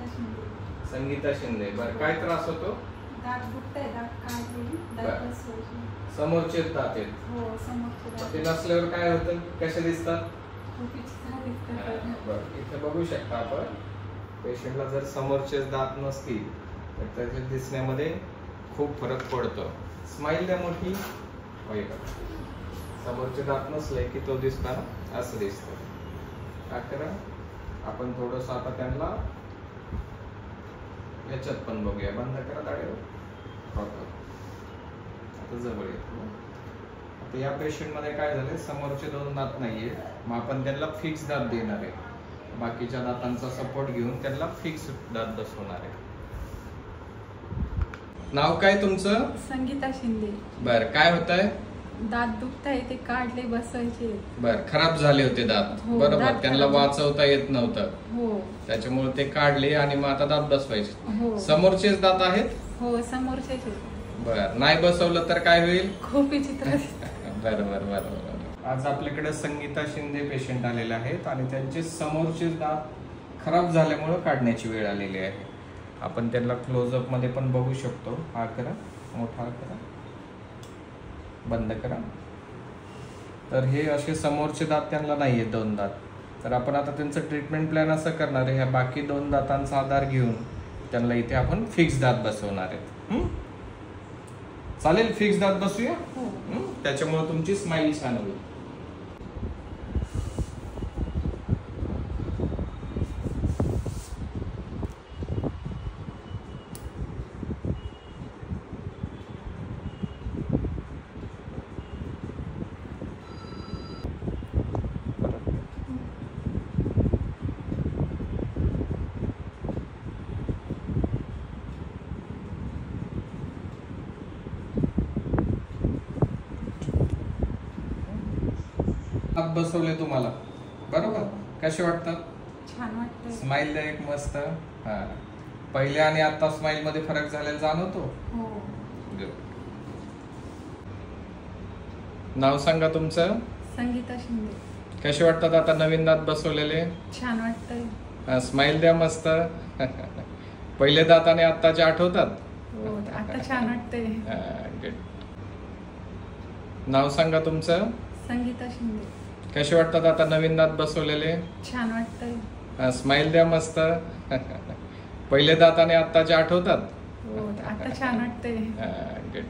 संगीता शिंदे. संगीता शिंदे. बरं, काय त्रास होतो? दात दुखताय, दात काढले, दात बसवायचे. समोरचे दात आहेत? हो, समोरचे दात. ते नसल्यावर काय होतं? कसे दिसतात? बरं, इथे बघू शकता आपण, पेशंटला जर समोरचे दात नसतील तर त्याच्या दिसण्यामध्ये खूप फरक पडतो. स्माइल द्या मोठी. समोरचे दात नसले की तो दिसताना असं दिसतं. काय करा, आपण थोडंसं आता त्यांना याच्यात पण बघूया. बंद करा दाढेवर. आता जवळ येतो. आता या पेशंट मध्ये काय झालंय, समोरचे 2 दात नाहीये, मग आपण त्यांना फिक्स दात देणार आहे. बाकीच्या दातांचा सपोर्ट घेऊन त्यांना फिक्स दात बसवणार आहे. नाव काय तुमचं? संगीता शिंदे. बर, काय होतंय? दात दुखताय, ते काढले, बसवायचे. बर, खराब झाले होते दात. हो, बरोबर, त्यांना वाचवता येत नव्हतं. हो, त्याच्यामुळे ते काढले आणि मग आता दात बसवायचे. हो, समोरचेच दात आहेत? हो, समोरचेच. बर, नाही बसवलं तर काय होईल? खूप विचित्र. बरोबर. आज आपल्याकडे संगीता शिंदे पेशंट आलेले आहेत आणि त्यांचे समोरचे दात खराब झाल्यामुळे काढण्याची वेळ आलेली आहे. आपण त्यांना क्लोजअप मध्ये पण बघू शकतो. हा करा, मोठा करा, बंद करा. तर हे असे समोरचे दात त्यांना नाहीये, 2 दात. तर आपण आता त्यांचं ट्रीटमेंट प्लॅन असं करणार आहे, ह्या बाकी 2 दातांचा आधार घेऊन त्यांना इथे आपण फिक्स दात बसवणार आहेत. चालेल, फिक्स दात बसूया. त्याच्यामुळे तुमची स्माइल छान होईल. दात बसवले तुम्हाला, बरोबर? कसे वाटतात? छान वाटतं. स्माइल द्या एक मस्त. हा, पहिले आणि आता स्माइल मध्ये फरक झालेला जाणवतो? हो. नाव सांगा तुमचं? संगीता शिंदे. कसे वाटतात आता नवीन दात बसवलेले? छान वाटतंय. स्माइल द्या मस्त. पहिले दात आणि आत्ताचे आठवतात? हो, आता छान वाटतंय. गुड. नाव सांगा तुमचं? संगीता शिंदे. कसे वाटतात आता नवीन दात बसवलेले? छान वाटतंय. स्माइल द्या मस्त. पहिले दात आणि आत्ताचे आठवतात? हो, आता छान वाटतंय. गुड.